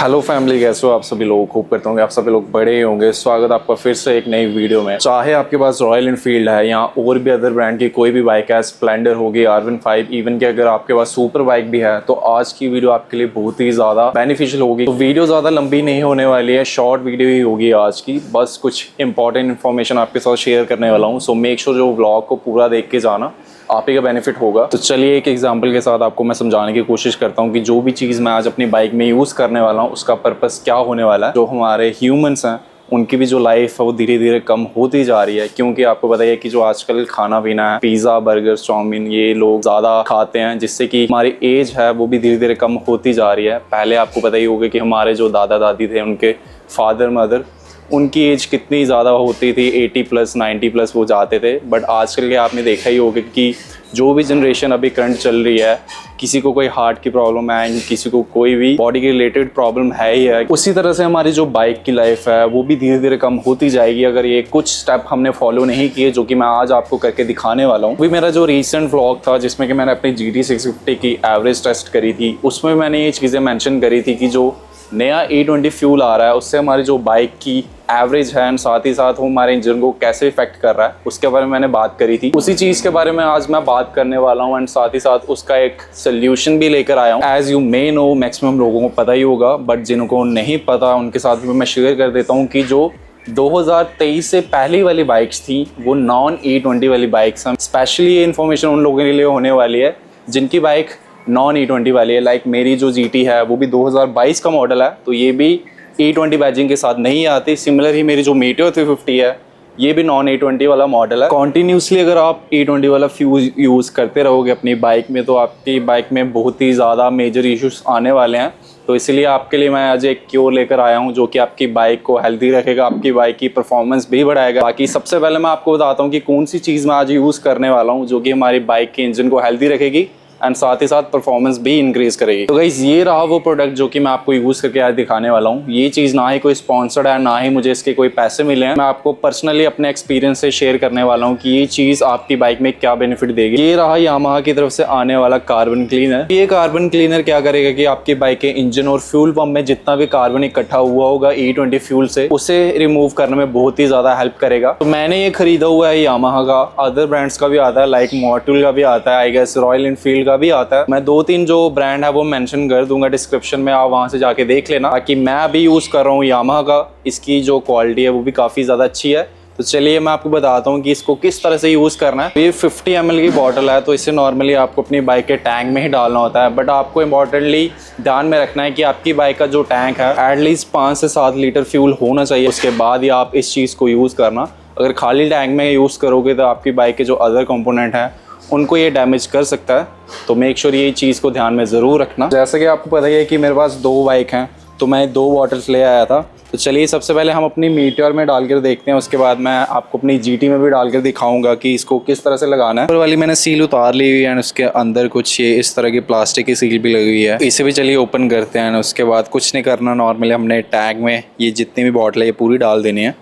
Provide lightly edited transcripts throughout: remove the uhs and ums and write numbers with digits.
Hello family, कैसे हो आप सभी लोग। खूब करता हूँ कि आप सभी लोग बड़े ही होंगे। स्वागत आपका फिर से एक नई वीडियो में। चाहे आपके पास रॉयल एनफील्ड है या और भी अदर ब्रांड की कोई भी बाइक है, स्प्लेंडर होगी, R15, इवन कि अगर आपके पास सुपर बाइक भी है, तो आज की वीडियो आपके लिए बहुत ही ज़्यादा बेनिफिशियल होगी। तो वीडियो ज़्यादा लंबी नहीं होने वाली है, शॉर्ट वीडियो ही होगी आज की। बस कुछ इंपॉर्टेंट इन्फॉर्मेशन आपके साथ शेयर करने वाला हूँ। सो मेक श्योर जो व्लॉग को पूरा देख के जाना, आप ही का बेनिफिट होगा। तो चलिए एक एग्जांपल के साथ आपको मैं समझाने की कोशिश करता हूँ कि जो भी चीज़ मैं आज अपनी बाइक में यूज़ करने वाला हूँ उसका पर्पस क्या होने वाला है। जो हमारे ह्यूमंस हैं उनकी भी जो लाइफ है वो धीरे धीरे कम होती जा रही है, क्योंकि आपको पता है कि जो आजकल खाना पीना है, पिज़्ज़ा, बर्गर, चाउमीन, ये लोग ज़्यादा खाते हैं, जिससे कि हमारी एज है वो भी धीरे धीरे कम होती जा रही है। पहले आपको पता ही होगा कि हमारे जो दादा दादी थे, उनके फादर मदर, उनकी एज कितनी ज़्यादा होती थी, 80+, 90+ वो जाते थे। बट आजकल के आपने देखा ही होगा कि जो भी जनरेशन अभी करंट चल रही है, किसी को कोई हार्ट की प्रॉब्लम है, किसी को कोई भी बॉडी के रिलेटेड प्रॉब्लम है ही है। उसी तरह से हमारी जो बाइक की लाइफ है वो भी धीरे धीरे कम होती जाएगी अगर ये कुछ स्टेप हमने फॉलो नहीं किए, जो कि मैं आज आपको करके दिखाने वाला हूँ। मेरा जो रिसेंट व्लॉग था जिसमें कि मैंने अपनी GT650 की एवरेज टेस्ट करी थी, उसमें मैंने ये चीज़ें मेंशन करी थी कि जो नया E20 फ्यूल आ रहा है उससे हमारी जो बाइक की एवरेज है एंड साथ ही साथ वो हमारे इंजन को कैसे इफेक्ट कर रहा है उसके बारे में मैंने बात करी थी। उसी चीज़ के बारे में आज मैं बात करने वाला हूँ एंड साथ ही साथ उसका एक सोल्यूशन भी लेकर आया हूँ। As you may know, maximum लोगों को पता ही होगा, बट जिनको नहीं पता उनके साथ भी मैं शेयर कर देता हूँ कि जो 2023 से पहली वाली बाइक्स थी वो नॉन E20 वाली बाइक्स हैं। स्पेशली ये इन्फॉर्मेशन उन लोगों के लिए होने वाली है जिनकी बाइक नॉन E20 वाली है। लाइक मेरी जो GT है वो भी 2022 का मॉडल है, तो ये भी E20 बैजिंग के साथ नहीं आती। सिमिलर ही मेरी जो Meteor 350 है ये भी नॉन E20 वाला मॉडल है। कॉन्टीन्यूसली अगर आप E20 वाला फ्यूज यूज़ करते रहोगे अपनी बाइक में, तो आपकी बाइक में बहुत ही ज़्यादा मेजर इश्यूज आने वाले हैं। तो इसलिए आपके लिए मैं आज एक क्योर लेकर आया हूँ जो कि आपकी बाइक को हेल्दी रखेगा, आपकी बाइक की परफॉर्मेंस भी बढ़ाएगा। बाकी सबसे पहले मैं आपको बताता हूँ कि कौन सी चीज़ मैं आज यूज़ करने वाला हूँ जो कि हमारी बाइक के इंजन को हेल्दी रखेगी एंड साथ ही साथ परफॉर्मेंस भी इंक्रीज करेगी। तो गाइस ये रहा वो प्रोडक्ट जो कि मैं आपको यूज़ करके आज दिखाने वाला हूँ। ये चीज़ ना ही कोई स्पॉन्सर्ड है, ना ही मुझे इसके कोई पैसे मिले हैं। मैं आपको पर्सनली अपने एक्सपीरियंस से शेयर करने वाला हूँ कि ये चीज़ आपकी बाइक में क्या बेनिफिट देगी। ये रहा यामाहा की तरफ से आने वाला कार्बन क्लीनर। ये कार्बन क्लीनर क्या करेगा कि आपकी बाइक के इंजन और फ्यूल पंप में जितना भी कार्बन इकट्ठा हुआ होगा E20 फ्यूल से, उसे रिमूव करने में बहुत ही ज़्यादा हेल्प करेगा। तो मैंने ये खरीदा हुआ है यामाहा का, अदर ब्रांड्स का भी आता है, लाइक मॉर्टल का भी आता है, आई गेस रॉयल एनफील्ड का भी आता है। मैं 2-3 जो ब्रांड है वो मेंशन कर दूंगा डिस्क्रिप्शन में, आप वहां से जाके देख लेना। बाकी मैं अभी यूज़ कर रहा हूँ यामाहा का, इसकी जो क्वालिटी है वो भी काफ़ी ज़्यादा अच्छी है। तो चलिए मैं आपको बताता हूँ कि इसको किस तरह से यूज़ करना है। ये 50 ml की बॉटल है, तो इसे नॉर्मली आपको अपनी बाइक के टैंक में ही डालना होता है। बट आपको इम्पॉर्टेंटली ध्यान में रखना है कि आपकी बाइक का जो टैंक है एटलीस्ट 5 से 7 लीटर फ्यूल होना चाहिए, उसके बाद ही आप इस चीज़ को यूज़ करना। अगर खाली टैंक में यूज़ करोगे तो आपकी बाइक के जो अदर कंपोनेंट हैं उनको ये डैमेज कर सकता है। तो मेक श्योर ये चीज़ को ध्यान में ज़रूर रखना। जैसा कि आपको पता ही है कि मेरे पास 2 बाइक हैं, तो मैं 2 बॉटल्स ले आया था। तो चलिए सबसे पहले हम अपनी मीटियोर में डाल कर देखते हैं, उसके बाद मैं आपको अपनी GT में भी डाल कर दिखाऊंगा कि इसको किस तरह से लगाना है। ऊपर वाली मैंने सील उतार ली हुई है, उसके अंदर कुछ ये इस तरह की प्लास्टिक की सील भी लगी हुई है। इसे भी चलिए ओपन करते हैं। उसके बाद कुछ नहीं करना, नॉर्मली हमने टैग में ये जितनी भी बॉटल है ये पूरी डाल देनी है।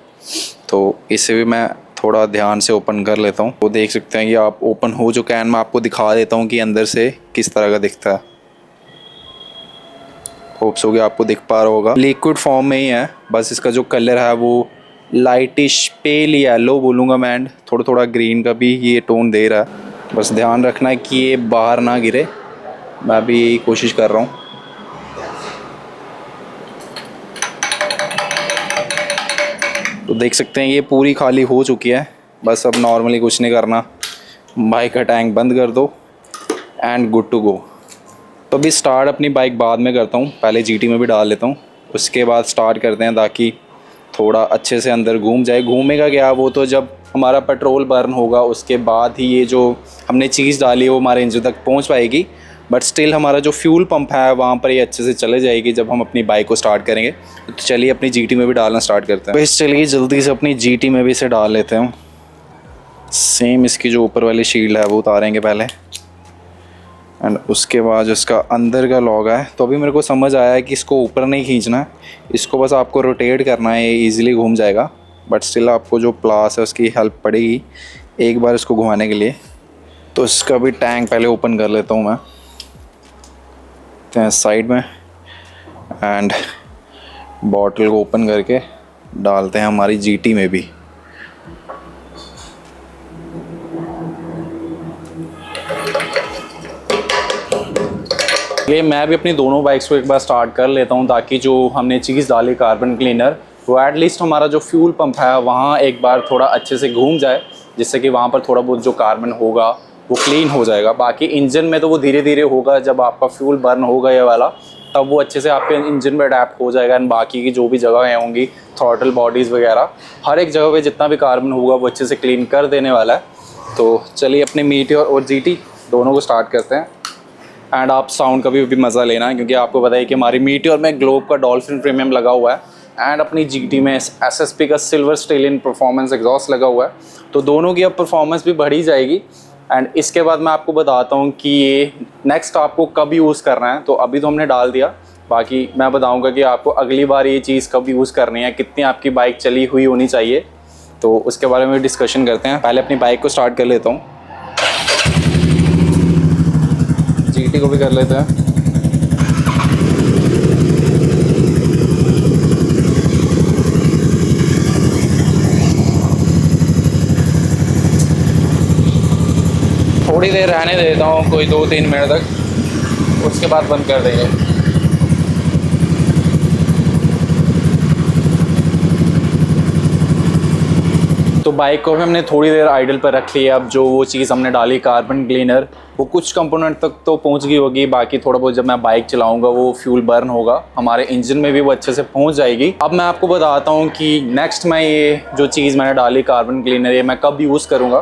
तो इसे भी मैं थोड़ा ध्यान से ओपन कर लेता हूँ। तो देख सकते हैं कि आप ओपन हो जो कैन, मैं आपको दिखा देता हूँ कि अंदर से किस तरह का दिखता है। होप्स हो गया आपको दिख पा रहा होगा। लिक्विड फॉर्म में ही है, बस इसका जो कलर है वो लाइटिश पेल येलो बोलूँगा मैं, एंड थोड़ा थोड़ा ग्रीन का भी ये टोन दे रहा है। बस ध्यान रखना है कि ये बाहर ना गिरे, मैं भी यही कोशिश कर रहा हूँ। तो देख सकते हैं ये पूरी खाली हो चुकी है। बस अब नॉर्मली कुछ नहीं करना, बाइक का टैंक बंद कर दो एंड गुड टू गो। तो अभी स्टार्ट अपनी बाइक बाद में करता हूँ, पहले GT में भी डाल लेता हूँ, उसके बाद स्टार्ट करते हैं ताकि थोड़ा अच्छे से अंदर घूम जाए। घूमेगा क्या, वो तो जब हमारा पेट्रोल बर्न होगा उसके बाद ही ये जो हमने चीज़ डाली है वो हमारे इंजन तक पहुँच पाएगी। बट स्टिल हमारा जो फ्यूल पंप है वहाँ पर ये अच्छे से चले जाएगी जब हम अपनी बाइक को स्टार्ट करेंगे। तो चलिए अपनी GT में भी डालना स्टार्ट करते हैं। तो चलिए जल्दी से अपनी GT में भी इसे डाल लेते हैं। सेम इसकी जो ऊपर वाली शील्ड है वो उतारेंगे पहले, एंड उसके बाद जो इसका अंदर का लॉग है, तो अभी मेरे को समझ आया है कि इसको ऊपर नहीं खींचना है, इसको बस आपको रोटेट करना है, ये ईज़िली घूम जाएगा। बट स्टिल आपको जो प्लास है उसकी हेल्प पड़ेगी एक बार इसको घुमाने के लिए। तो इसका भी टैंक पहले ओपन कर लेता हूँ मैं साइड में, एंड बॉटल को ओपन करके डालते हैं हमारी जीटी में भी। ये मैं भी अपनी दोनों बाइक्स को एक बार स्टार्ट कर लेता हूँ, ताकि जो हमने चीज़ डाली कार्बन क्लीनर वो एटलीस्ट हमारा जो फ्यूल पंप है वहाँ एक बार थोड़ा अच्छे से घूम जाए, जिससे कि वहाँ पर थोड़ा बहुत जो कार्बन होगा वो क्लीन हो जाएगा। बाकी इंजन में तो वो धीरे धीरे होगा, जब आपका फ्यूल बर्न होगा ये वाला तब वो अच्छे से आपके इंजन में अडेप्ट हो जाएगा। एंड बाकी की जो भी जगह होंगी, थ्रॉटल बॉडीज़ वगैरह, हर एक जगह पे जितना भी कार्बन होगा वो अच्छे से क्लीन कर देने वाला है। तो चलिए अपने मीटियोर और जीटी दोनों को स्टार्ट करते हैं। एंड आप साउंड का भी मज़ा लेना है, क्योंकि आपको पता है कि हमारी मीटियोर में ग्लोब का डॉल्फिन प्रीमियम लगा हुआ है एंड अपनी जीटी में एसएसपी का सिल्वर स्टेलियन परफॉर्मेंस एग्जॉस्ट लगा हुआ है। तो दोनों की अब परफॉर्मेंस भी बढ़ी जाएगी। एंड इसके बाद मैं आपको बताता हूँ कि ये नेक्स्ट आपको कब यूज़ करना है। तो अभी तो हमने डाल दिया, बाकी मैं बताऊँगा कि आपको अगली बार ये चीज़ कब यूज़ करनी है, कितनी आपकी बाइक चली हुई होनी चाहिए, तो उसके बारे में डिस्कशन करते हैं। पहले अपनी बाइक को स्टार्ट कर लेता हूँ, जीटी को भी कर लेते हैं। थोड़ी देर रहने देता हूँ, कोई 2-3 मिनट तक, उसके बाद बंद कर देंगे। तो बाइक को भी हमने थोड़ी देर आइडल पर रख लिया। अब जो वो चीज़ हमने डाली कार्बन क्लीनर वो कुछ कंपोनेंट तक तो पहुंच गई होगी, बाकी थोड़ा बहुत जब मैं बाइक चलाऊंगा वो फ्यूल बर्न होगा, हमारे इंजन में भी वो अच्छे से पहुंच जाएगी। अब मैं आपको बताता हूं कि नेक्स्ट मैं ये जो चीज़ मैंने डाली कार्बन क्लीनर ये मैं कब यूज़ करूँगा।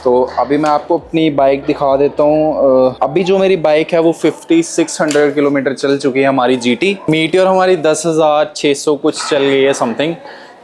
तो अभी मैं आपको अपनी बाइक दिखा देता हूँ। अभी जो मेरी बाइक है वो 5600 किलोमीटर चल चुकी है हमारी जीटी। मीटियोर हमारी 10,600 कुछ चल गई है समथिंग।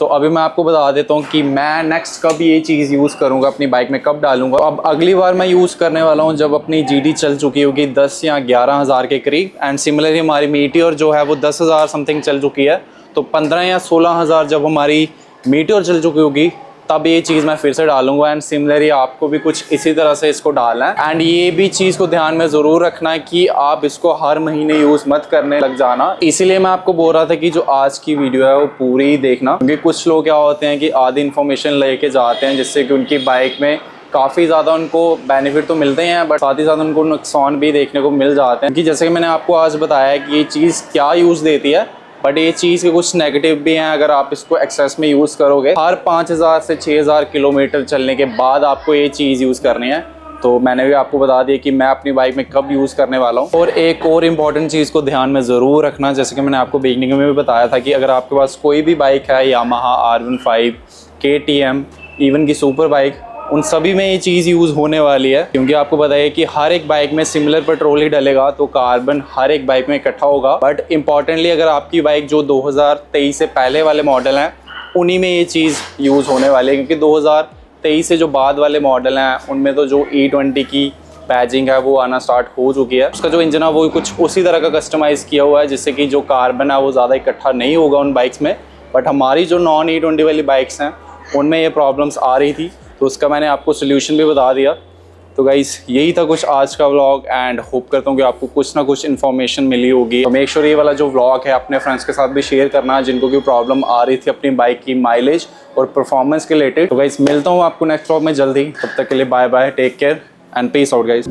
तो अभी मैं आपको बता देता हूँ कि मैं नेक्स्ट कब ये चीज़ यूज़ करूँगा, अपनी बाइक में कब डालूंगा। अब अगली बार मैं यूज़ करने वाला हूँ जब अपनी जीटी चल चुकी होगी 10 या 11,000 के करीब। एंड सिमिलरली हमारी मीटियोर जो है वो 10,000 समथिंग चल चुकी है। तो 15 या 16,000 जब हमारी मीटियोर चल चुकी होगी तब ये चीज़ मैं फिर से डालूंगा। एंड सिमिलरली आपको भी कुछ इसी तरह से इसको डालना है। एंड ये भी चीज़ को ध्यान में ज़रूर रखना है कि आप इसको हर महीने यूज़ मत करने लग जाना। इसीलिए मैं आपको बोल रहा था कि जो आज की वीडियो है वो पूरी देखना, क्योंकि कुछ लोग क्या होते हैं कि आधी इन्फॉर्मेशन लेके जाते हैं, जिससे कि उनकी बाइक में काफ़ी ज़्यादा उनको बेनिफिट तो मिलते हैं, बट साथ ही साथ उनको नुकसान भी देखने को मिल जाते हैं। कि जैसे कि मैंने आपको आज बताया कि ये चीज़ क्या यूज़ देती है, बट ये चीज़ के कुछ नेगेटिव भी हैं। अगर आप इसको एक्सेस में यूज़ करोगे, हर 5,000 से 6,000 किलोमीटर चलने के बाद आपको ये चीज़ यूज़ करनी है। तो मैंने भी आपको बता दिया कि मैं अपनी बाइक में कब यूज़ करने वाला हूँ। और एक और इम्पॉर्टेंट चीज़ को ध्यान में ज़रूर रखना, जैसे कि मैंने आपको बिगनिंग में भी बताया था कि अगर आपके पास कोई भी बाइक है, यामाहा R15, KTM, इवन की सुपर बाइक, उन सभी में ये चीज़ यूज़ होने वाली है। क्योंकि आपको पता है कि हर एक बाइक में सिमिलर पेट्रोल ही डलेगा, तो कार्बन हर एक बाइक में इकट्ठा होगा। बट इम्पॉर्टेंटली अगर आपकी बाइक जो 2023 से पहले वाले मॉडल हैं उन्हीं में ये चीज़ यूज़ होने वाली है, क्योंकि 2023 से जो बाद वाले मॉडल हैं उनमें तो जो E20 की बैजिंग है वो आना स्टार्ट हो चुकी है। उसका जो इंजन है वो कुछ उसी तरह का कस्टमाइज़ किया हुआ है, जिससे कि जो कार्बन है वो ज़्यादा इकट्ठा नहीं होगा उन बाइक्स में। बट हमारी जो नॉन E20 वाली बाइक्स हैं उनमें ये प्रॉब्लम्स आ रही थी, तो उसका मैंने आपको सोल्यूशन भी बता दिया। तो गाइस यही था कुछ आज का व्लॉग, एंड होप करता हूँ कि आपको कुछ ना कुछ इन्फॉर्मेशन मिली होगी। तो मेक श्योर ये वाला जो व्लॉग है अपने फ्रेंड्स के साथ भी शेयर करना, जिनको की प्रॉब्लम आ रही थी अपनी बाइक की माइलेज और परफॉर्मेंस के रिलेटेड। तो गाइस मिलता हूँ आपको नेक्स्ट व्लॉग में जल्दी, तब तक के लिए bye bye, take care and peace out guys.